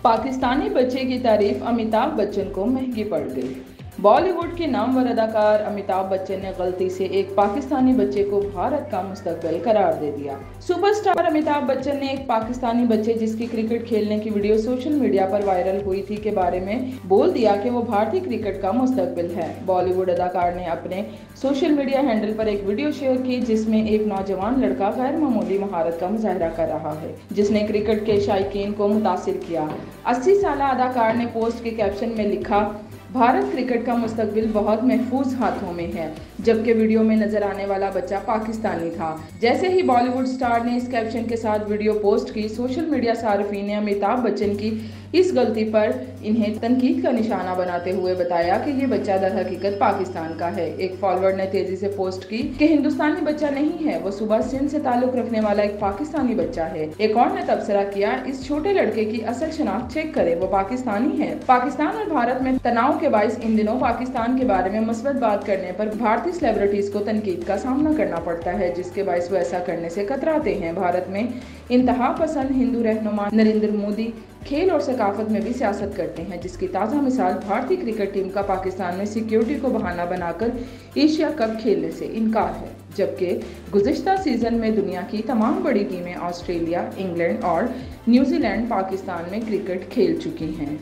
पाकिस्तानी बच्चे की तारीफ अमिताभ बच्चन को महंगी पड़ गई। बॉलीवुड के नामवर अदाकार अमिताभ बच्चन ने गलती से एक पाकिस्तानी बच्चे को भारत का मुस्तकबिल करार दे दिया। सुपरस्टार अमिताभ बच्चन ने एक पाकिस्तानी बच्चे जिसकी क्रिकेट खेलने की वीडियो सोशल मीडिया पर वायरल हुई थी के बारे में बोल दिया कि वो भारतीय क्रिकेट का मुस्तकबिल है। बॉलीवुड अदाकार ने अपने सोशल मीडिया हैंडल पर एक वीडियो शेयर की जिसमें एक नौजवान लड़का गैर मामूली महारत का मुजाहरा कर रहा है, जिसने क्रिकेट के शायकीन को मुतासिर किया। 80 साल अदाकार ने पोस्ट के कैप्शन में लिखा, भारत क्रिकेट का मुस्तकबिल बहुत महफूज हाथों में है, जबकि वीडियो में नजर आने वाला बच्चा पाकिस्तानी था। जैसे ही बॉलीवुड स्टार ने इस कैप्शन के साथ वीडियो पोस्ट की, सोशल मीडिया सार्फिन ने अमिताभ बच्चन की इस गलती पर इन्हें तनकीद का निशाना बनाते हुए बताया कि ये बच्चा दर हकीकत पाकिस्तान का है। एक फॉलोअर ने तेजी से पोस्ट की कि हिंदुस्तानी बच्चा नहीं है, वो सुबह सिंध से ताल्लुक रखने वाला एक पाकिस्तानी बच्चा है। एक और ने तबसरा किया, इस छोटे लड़के की असल शनाख्त चेक करें, वो पाकिस्तानी है। पाकिस्तान और भारत में तनाव के बायस इन दिनों पाकिस्तान के बारे में मुस्बत बात करने पर भारतीय सेलिब्रिटीज को तनकीद का सामना करना पड़ता है, जिसके बायस वो ऐसा करने से कतराते हैं। भारत में इंतहा पसंद हिंदू रहनुमा नरेंद्र मोदी खेल और सकाफत में भी सियासत करते हैं, जिसकी ताज़ा मिसाल भारतीय क्रिकेट टीम का पाकिस्तान में सिक्योरिटी को बहाना बनाकर एशिया कप खेलने से इनकार है, जबकि गुज़िश्ता सीजन में दुनिया की तमाम बड़ी टीमें ऑस्ट्रेलिया, इंग्लैंड और न्यूजीलैंड पाकिस्तान में क्रिकेट खेल चुकी हैं।